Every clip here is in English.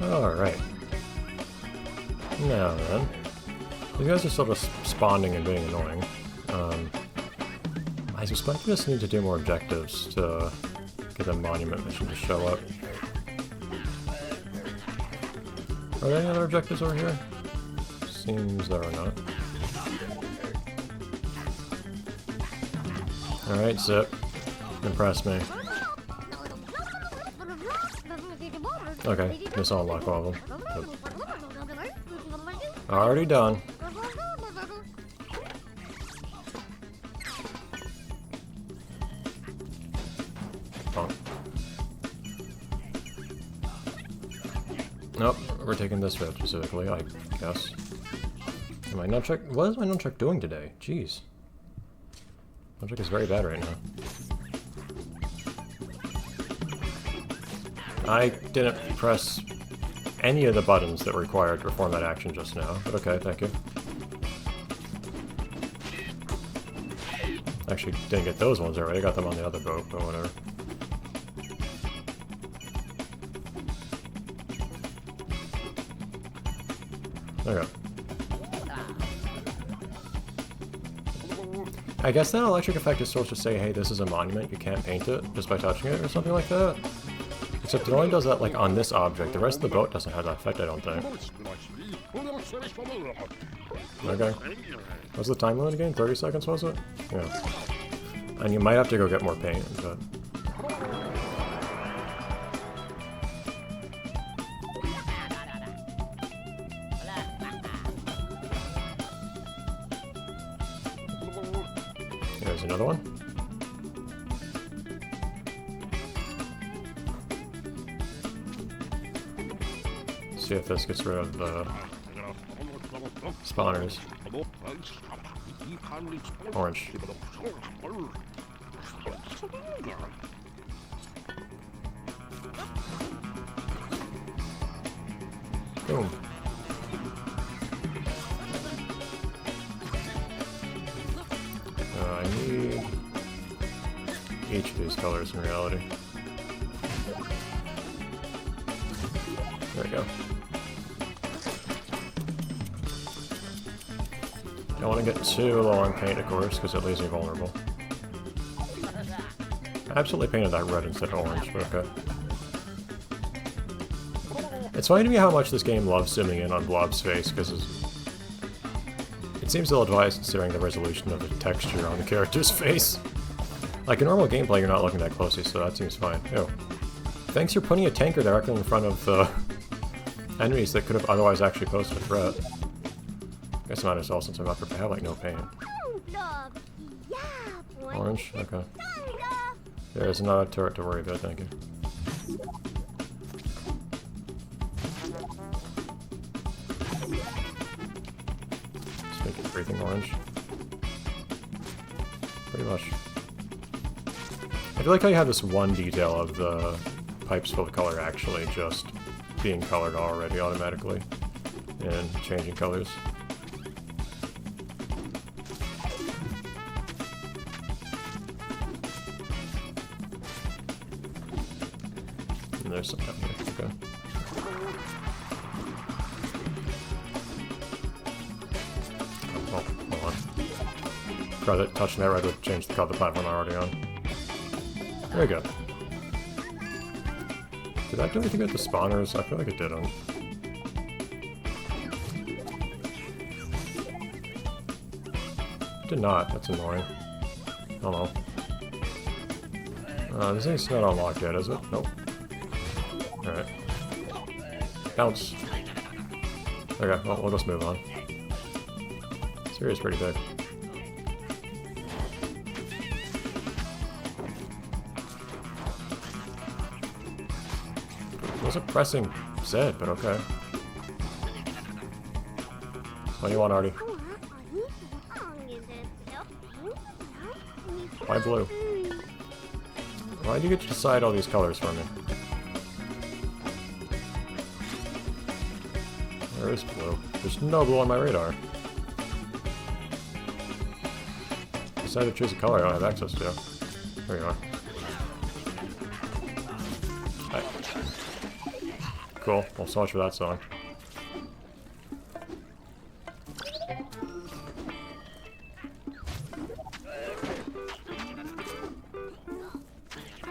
Alright. Now then. These guys are still just spawning and being annoying. I suspect we just need to do more objectives to get the monument mission to show up. Are there any other objectives over here? Seems there are not. Alright, Zip. Impress me. Okay, this will unlock all of them. Yep. Already done. Oh. Nope, we're taking this route specifically, I guess. My nunchuck? What is my nunchuck doing today? Jeez. Nunchuck is very bad right now. I didn't press any of the buttons that were required to perform that action just now, but okay, thank you. Actually, didn't get those ones already, I got them on the other boat, but whatever. Okay. I guess that electric effect is supposed to say, hey, this is a monument, you can't paint it just by touching it or something like that. Except it only does that like on this object, the rest of the boat doesn't have that effect, I don't think. Okay. What's the time limit again? 30 seconds was it? Yeah. And you might have to go get more paint, but... There's another one. See if this gets rid of the spawners. Orange. Boom. I need each of these colors in reality. There we go. Don't want to get too low on paint, of course, because it leaves me vulnerable. I absolutely painted that red instead of orange, but okay. It's funny to me how much this game loves zooming in on Blob's face, because it seems ill-advised considering the resolution of the texture on the character's face. Like, in normal gameplay, you're not looking that closely, so that seems fine. Ew. Thanks for putting a tanker directly in front of the enemies that could have otherwise actually posed a threat. I guess I might as well since I'm up, I have like no paint. Orange? Okay. There's another turret to worry about, thank you. Just make everything orange. Pretty much. I feel like how you have this one detail of the pipes full of color actually just being colored already automatically and changing colors. And there's some down here, okay. Oh, hold on. Try that touching that red would change the color of the platform I'm already on. There we go. Did that do anything with the spawners? I feel like it didn't. It did not, that's annoying. I don't know. This thing's not unlocked yet, is it? Nope. Alright. Bounce. Okay, well, we'll just move on. This area's pretty big. I wasn't pressing Z, but okay. What do you want, Artie? Why blue? Why do you get to decide all these colors for me? Where is blue? There's no blue on my radar. Decide to choose a color I don't have access to. There you are. Cool. Well, so much for that song.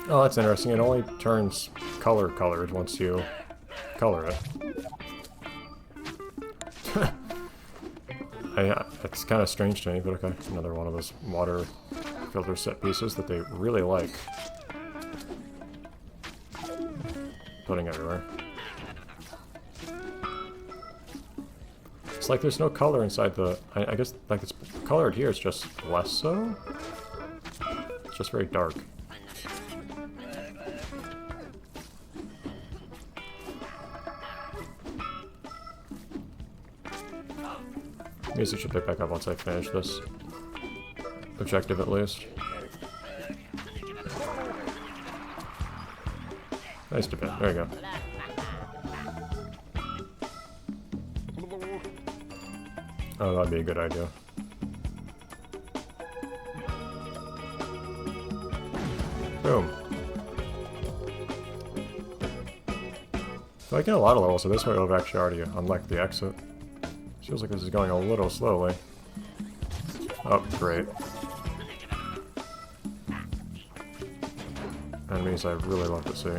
Oh, that's interesting. It only turns colored once you color it. It's kind of strange to me, but okay. Another one of those water filter set pieces that they really like putting everywhere. It's like there's no color inside the... I guess like it's colored here, it's just less so? It's just very dark. Music should pick back up once I finish this objective, at least. Nice to bit. There you go. Oh, that'd be a good idea. Boom. So I get a lot of levels, so this way I've actually already unlocked the exit. Feels like this is going a little slowly. Oh, great. Enemies I really love to see.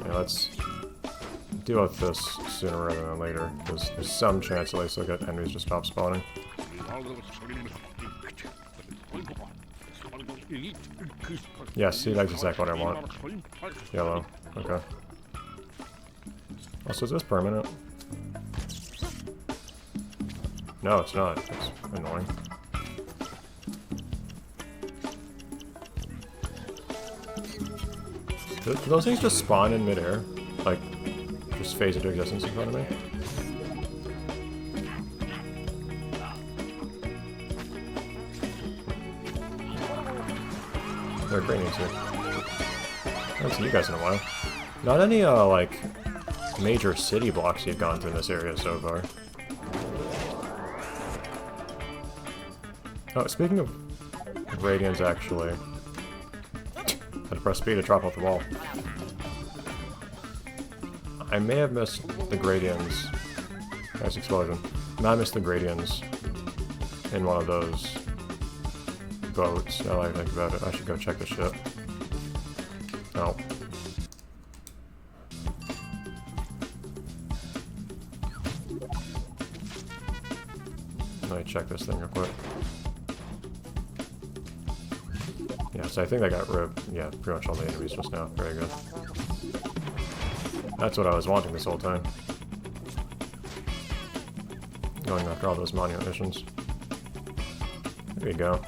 Yeah, let's deal with this sooner rather than later, because there's some chance at least I'll get enemies to stop spawning. Yes, see, that's exactly what I want. Yellow. Okay. Also, is this permanent? No, it's not. It's annoying. Do those things just spawn in midair? Like, just phase into existence in front of me? There are greenies here. I haven't seen you guys in a while. Not any, like, major city blocks you've gone through in this area so far. Oh, speaking of gradients, actually, I had to press B to drop off the wall. I may have missed the gradients. Nice explosion. I might have missed the gradients in one of those boats. Now that I think about it, I should go check the ship. Oh. Let me check this thing real quick. Yeah, so I think I got rid of, yeah, pretty much all the enemies just now. Very good. That's what I was wanting this whole time. Going after all those monument missions. There you go.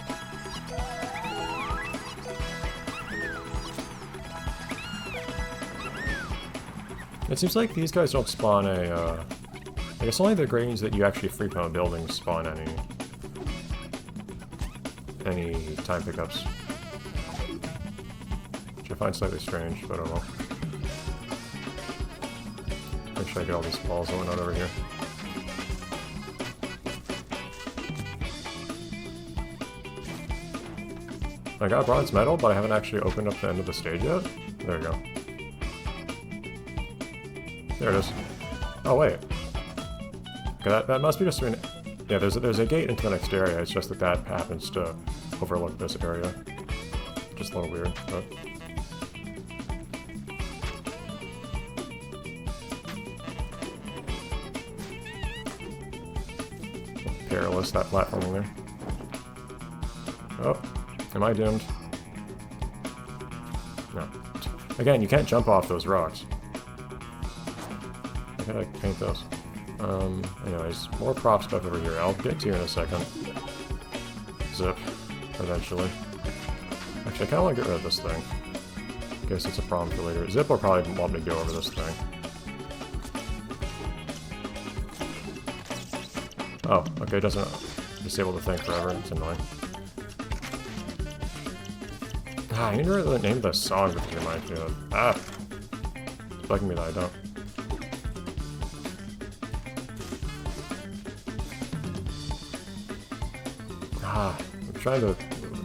It seems like these guys don't spawn a, I guess only the gradients that you actually free from a building spawn any time pickups. Which I find slightly strange, but I don't know. Make sure I get all these balls and whatnot over here. I got bronze medal, but I haven't actually opened up the end of the stage yet. There we go. There it is. Oh wait. Okay, that must be just an... Yeah, there's a gate into the next area. It's just that happens to overlook this area. Just a little weird, but... Perilous, that platforming there. Oh, am I doomed? No. Again, you can't jump off those rocks. I gotta paint those. Anyways, more prop stuff over here. I'll get to you in a second. Zip, eventually. Actually, I kinda wanna get rid of this thing. Guess it's a problem for later. Zip will probably want me to go over this thing. Oh, okay, it doesn't disable the thing forever. It's annoying. Ah, I need to remember the name of the song because it reminds me of... Ah! It's bugging me that I don't. Ah, I'm trying to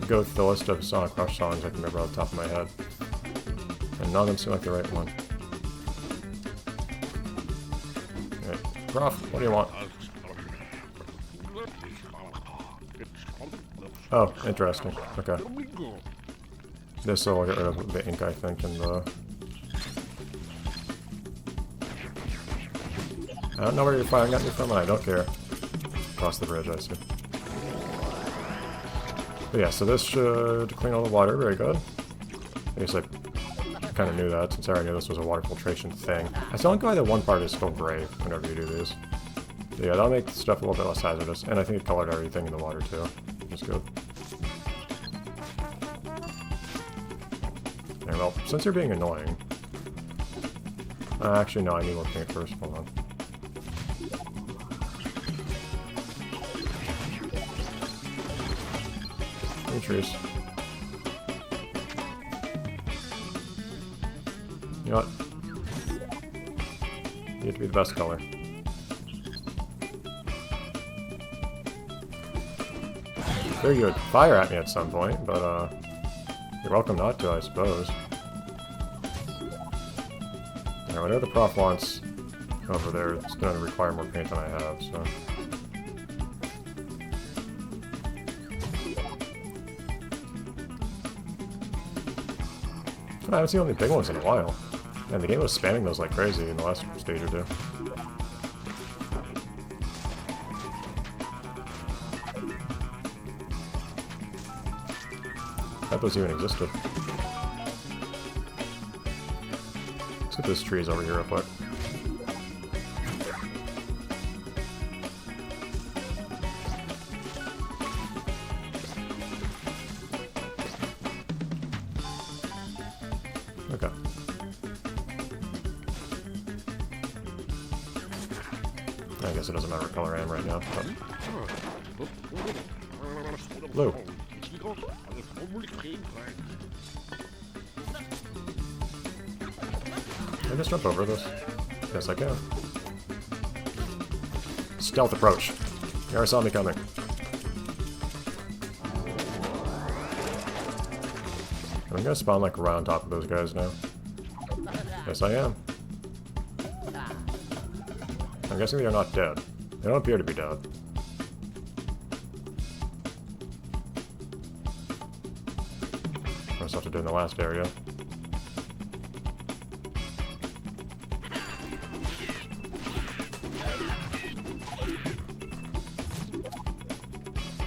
go through the list of Sonic Rush songs I can remember off the top of my head. And none of them seem like the right one. Prof, what do you want? Oh, interesting. Okay. This will get rid of the ink, I think, and the... I don't know where you're firing at me from, and I don't care. Across the bridge, I see. But yeah, so this should clean all the water, very good. I guess I kind of knew that, since I already knew this was a water filtration thing. I still don't go by that one part is still gray whenever you do these. But yeah, that'll make stuff a little bit less hazardous, and I think it colored everything in the water too, which is good. Okay, well, since you're being annoying... actually, no, I need more paint first, hold on. Trees. You know what? You get to be the best color. Very good. Fire at me at some point, but you're welcome not to, I suppose. Alright, whatever the prof wants over there, it's going to require more paint than I have, so... I haven't seen any big ones in a while. And the game was spamming those like crazy in the last stage or two. I thought those even existed. Let's get those trees over here real quick. Okay. I guess it doesn't matter what color I am right now. But... Blue. Can I just jump over this? Yes, I can. Stealth approach. You already saw me coming. I'm gonna spawn like right on top of those guys now. Yes, I am. I'm guessing they are not dead. They don't appear to be dead. I still have to do in the last area.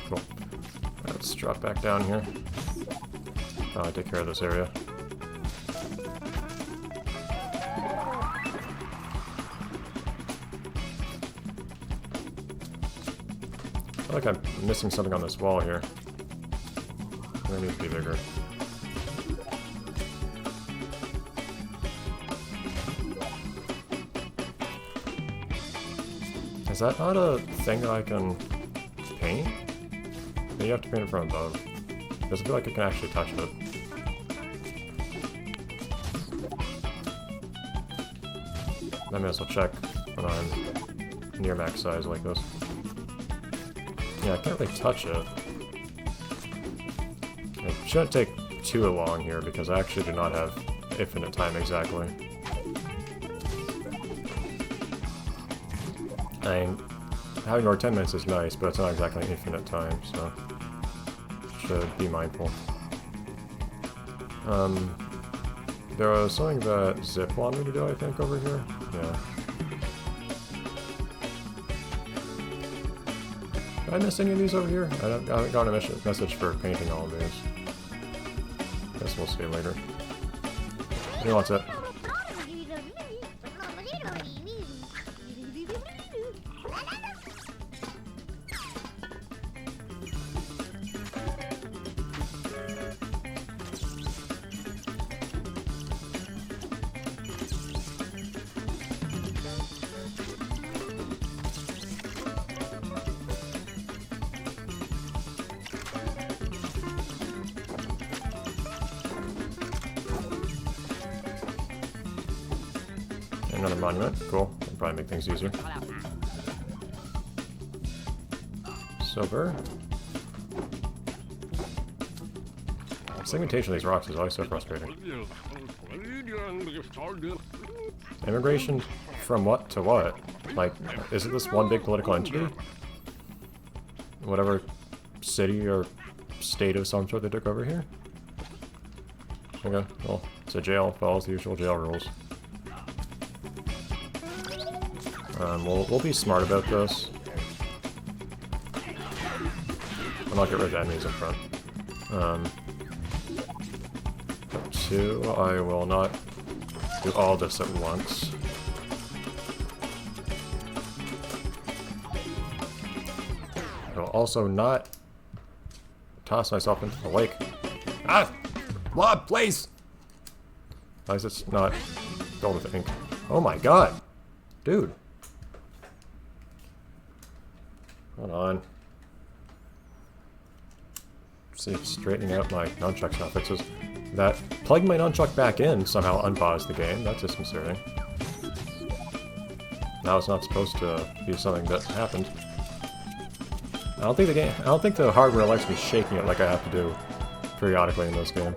Cool. Let's drop back down here. Take care of this area. I feel like I'm missing something on this wall here. I need to be bigger. Is that not a thing that I can paint? Maybe you have to paint it from above. Because I feel like I can actually touch it. I may as well check when I'm near max size like this. Yeah, I can't really touch it. It shouldn't take too long here because I actually do not have infinite time exactly. I mean, having over 10 minutes is nice, but it's not exactly infinite time, so should be mindful. There was something that Zip wanted me to do, I think, over here. Yeah. Did I miss any of these over here? I haven't got a message for painting all of these. Guess we'll see later. He wants it. Another monument, cool. That'll probably make things easier. Segmentation of these rocks is always so frustrating. Immigration from what to what? Like, is it this one big political entity? Whatever city or state of some sort they took over here? Okay, well, it's a jail, follows the usual jail rules. We'll be smart about this. I'll not get rid of enemies in front. 2, I will not do all this at once. I will also not toss myself into the lake. Ah! Blob, please! Why is it not filled with ink? Oh my god! Dude! Hold on. See, straightening out my nunchuck now fixes. That plugging my nunchuck back in somehow unpaused the game. That's disconcerting. Now it's not supposed to be something that happened. I don't think the hardware lets me shaking it like I have to do periodically in this game.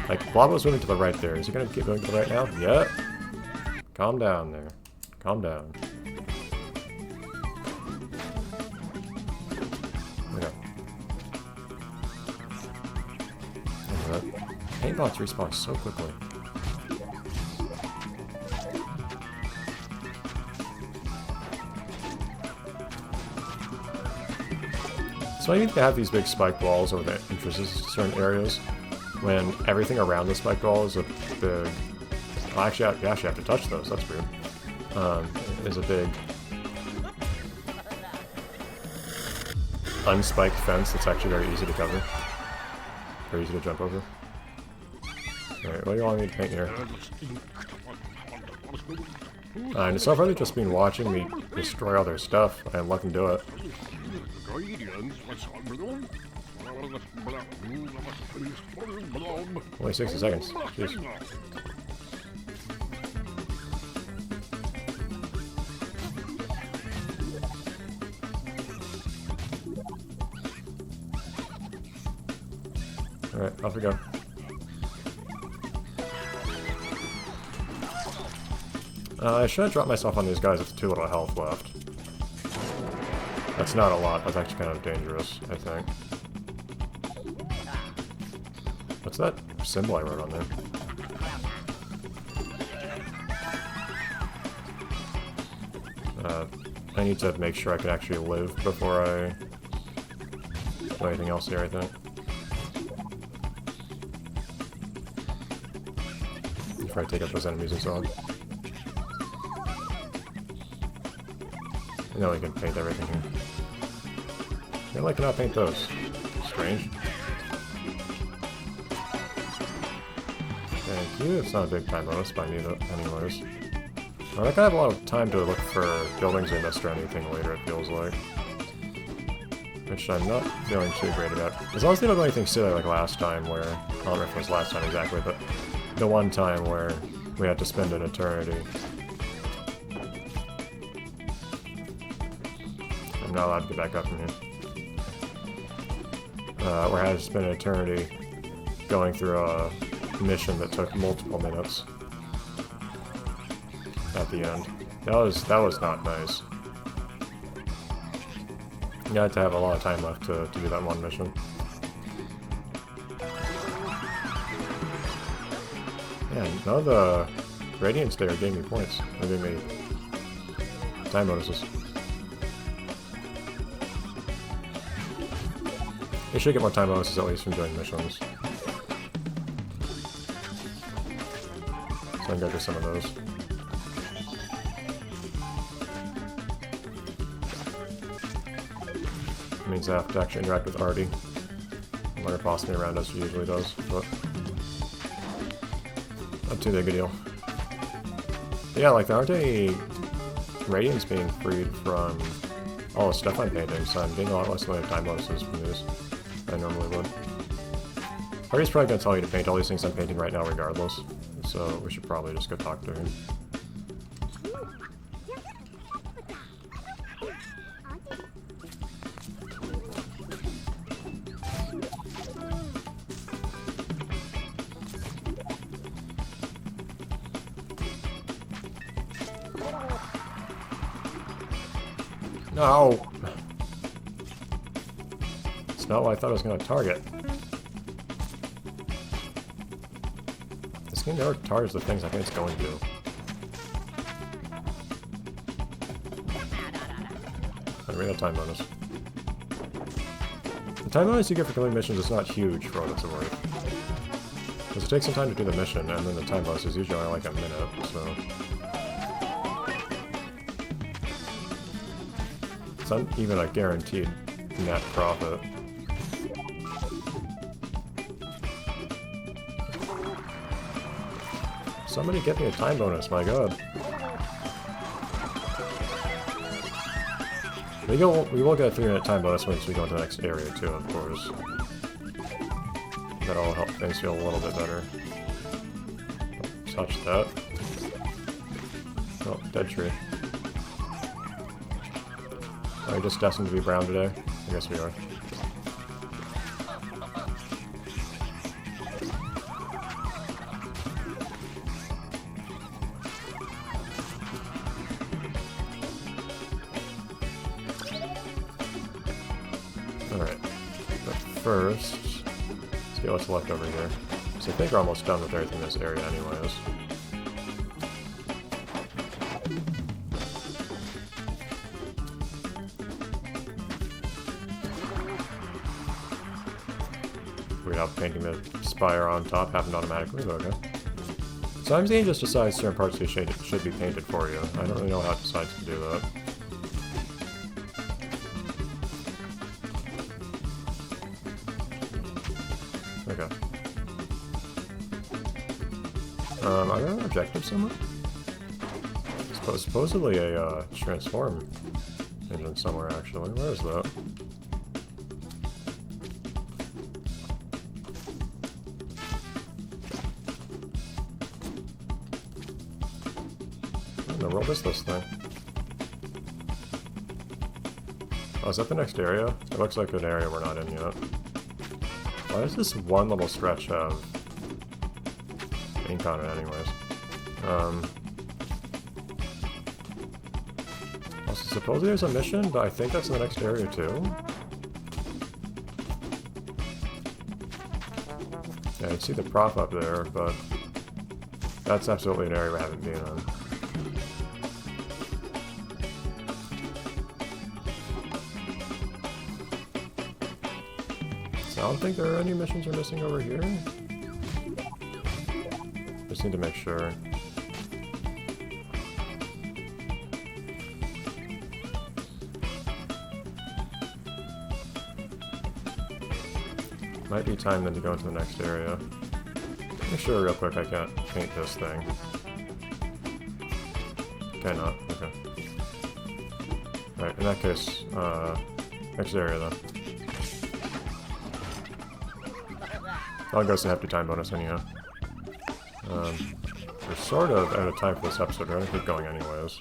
Like, Blob was moving to the right there. Is he gonna keep moving to the right now? Yep. Calm down there. Calm down. Paintbots respawn so quickly. So I think they have these big spike walls over the entrances to certain areas, when everything around the spike wall is a big... Well, actually, you actually have to touch those, that's weird. Is a big... unspiked fence that's actually very easy to cover. Very easy to jump over. Alright, what do you want me to paint here? And so far they've just been watching me destroy all their stuff and let them do it. Only 60 seconds. Jeez. Alright, off we go. I should have dropped myself on these guys with too little health left. That's not a lot, that's actually kind of dangerous, I think. What's that symbol I wrote on there? I need to make sure I can actually live before I do anything else here, I think. Before I take out those enemies and so on. And then we can paint everything here. I like to not paint those. Strange. Thank you. It's not a big time bonus, but I need it anyways. I'm not gonna have a lot of time to look for buildings we missed or anything later, it feels like. Which I'm not feeling too great about. As long as they don't do anything silly like last time where... I don't remember if it was last time exactly, but... the one time where we had to spend an eternity. I'm not allowed to get back up from here. Where I had to spend an eternity going through a mission that took multiple minutes at the end. That was not nice. You had to have a lot of time left to do that one mission. Yeah, none of the Radiance there gave me points. They gave me time bonuses. You should get more time bonuses at least from doing missions. So I can go do some of those. It means I have to actually interact with Artie. Let her boss me around as she usually does, but not too big a deal. But yeah, like there aren't any Radiance being freed from all the stuff I'm painting, so I'm getting a lot less time bonuses from these than I normally would. Artie's probably going to tell you to paint all these things I'm painting right now regardless, so we should probably just go talk to him. No! It's not what I thought I was going to target. This game never targets the things I think it's going to. And we got a time bonus. The time bonus you get for completing missions is not huge for what it's worth. Because it takes some time to do the mission, and then the time bonus is usually only like a minute, so... It's not even a guaranteed net profit. Somebody get me a time bonus, my god. We will get a 3-minute time bonus once we go into the next area too, of course. That'll help things feel a little bit better. Don't touch that. Oh, dead tree. Are we just destined to be brown today? I guess we are. Alright. But first, let's get what's left over here. So I think we're almost done with everything in this area anyways. Without painting the spire on top happened automatically, but okay. Sometimes the game just decides certain parts of the should be painted for you. I don't really know how it decides to do that. Okay. I got an objective somewhere? Supposedly a transform engine somewhere, actually. Where is that? What in the world is this thing? Oh, is that the next area? It looks like an area we're not in yet. Why does this one little stretch have ink on it anyways? Also, supposedly there's a mission, but I think that's in the next area too. Yeah, you can see the prop up there, but that's absolutely an area we haven't been on. I don't think there are any missions we're missing over here. Just need to make sure. Might be time then to go into the next area. Make sure real quick I can't paint this thing. Can not? Okay. Alright, in that case, next area though. I'll go some hefty time bonus anyhow. We're sort of out of time for this episode. We're gonna keep going anyways.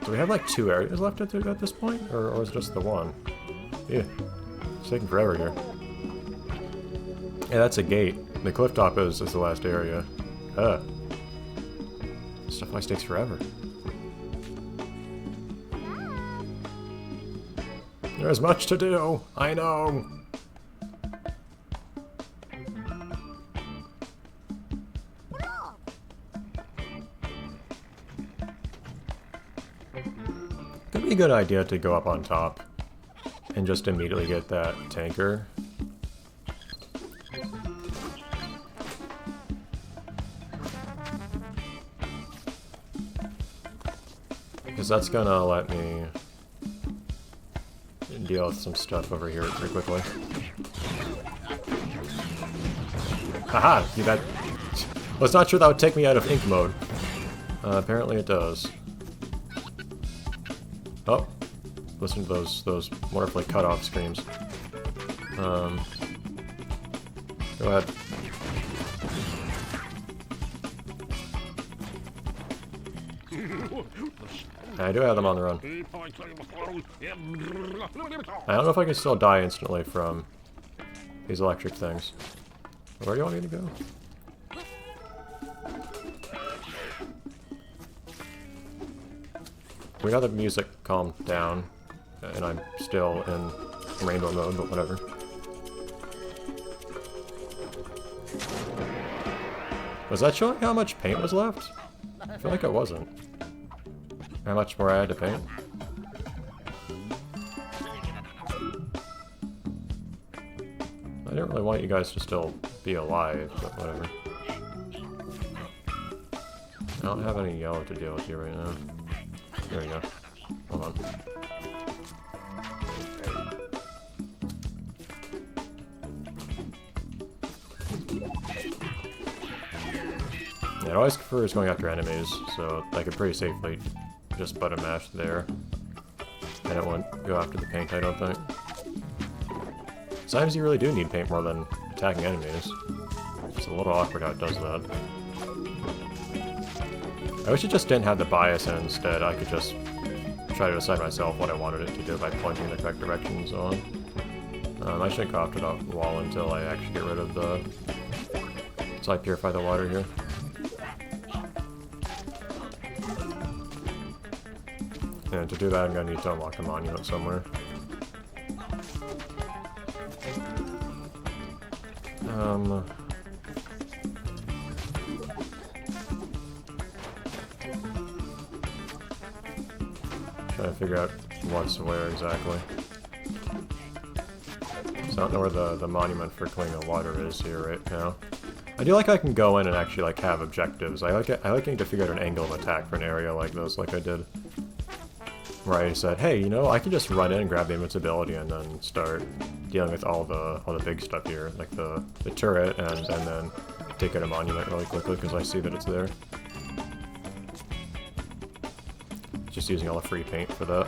Do we have like 2 areas left at this point? Or is it just the one? Yeah. It's taking forever here. Yeah, that's a gate. The cliff top is the last area. Stuff always takes forever. There's much to do! I know! Could be a good idea to go up on top and just immediately get that tanker. Because that's gonna let me deal with some stuff over here pretty quickly. Haha! That was not sure that would take me out of ink mode. Apparently it does. Oh, listen to those wonderfully cut off screams. Go ahead. I do have them on the run. I don't know if I can still die instantly from these electric things. Where do you want me to go? we got the music calmed down, and I'm still in rainbow mode, but whatever. Was that showing how much paint was left? I feel like it wasn't. How much more I had to paint? I didn't really want you guys to still be alive, but whatever. I don't have any yellow to deal with here right now. There we go. Hold on. Yeah, it always prefers going after enemies, so I could pretty safely just button mash there. And it won't go after the paint, I don't think. Sometimes you really do need paint more than attacking enemies. It's a little awkward how it does that. I wish it just didn't have the bias, and instead I could just try to decide myself what I wanted it to do by pointing in the correct direction and so on. I shouldn't go after the wall until I actually get rid of the... So I purify the water here. And to do that I'm going to need to unlock a monument somewhere. Trying to figure out what's where exactly. So I don't know where the monument for cleaning the water is here right now. I do like I can go in and actually like have objectives. I like getting to figure out an angle of attack for an area like this, like I did. Where I said, hey, you know, I can just run in and grab the invincibility and then start dealing with all the big stuff here, like the turret, and then take out a monument really quickly because I see that it's there. Just using all the free paint for that.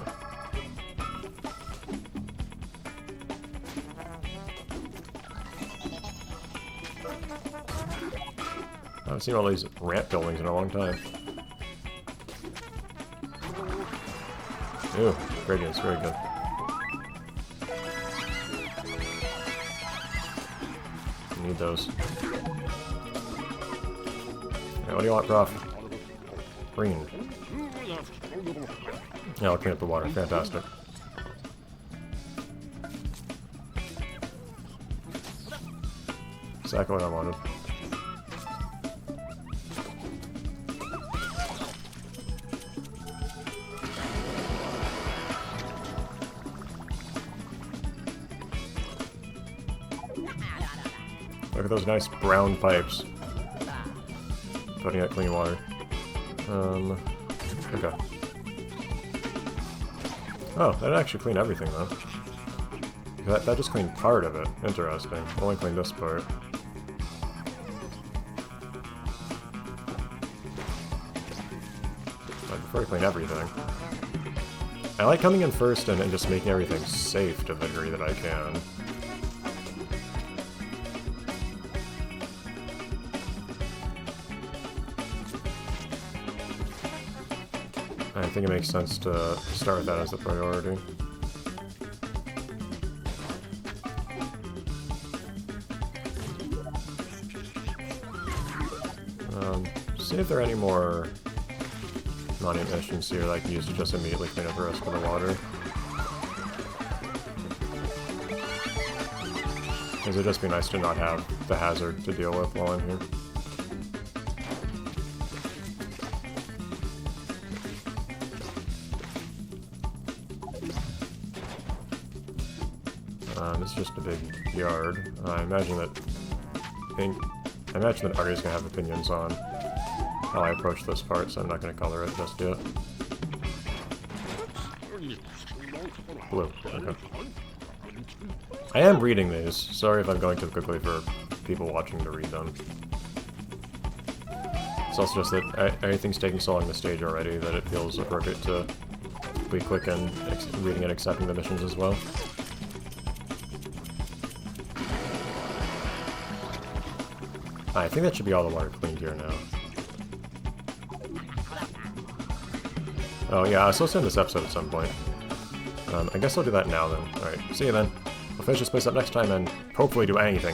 I haven't seen all these ramp buildings in a long time. Ooh, gradients, very good. Need those. Yeah, what do you want, prof? Green. Yeah, I'll clean up the water. Fantastic. Exactly what I wanted. Look at those nice brown pipes. Putting out clean water. Okay. Oh, that actually cleaned everything though. That just cleaned part of it. Interesting. Only cleaned this part. But before I clean everything. I like coming in first and just making everything safe to the degree that I can. I think it makes sense to start with that as the priority. See if there are any more monument missions here that I can use to just immediately clean up the rest of the water. Because it'd just be nice to not have the hazard to deal with while I'm here. It's just a big yard. I imagine that Ari's gonna have opinions on how I approach this part, so I'm not gonna color it just yet. Blue. Okay. I am reading these. Sorry if I'm going too quickly for people watching to read them. It's also just that everything's taking so long in the stage already that it feels appropriate to be quick in reading and accepting the missions as well. I think that should be all the water cleaned here now. Oh yeah, I was supposed to end this episode at some point. I guess I'll do that now then. Alright, see you then. We'll finish this place up next time and hopefully do anything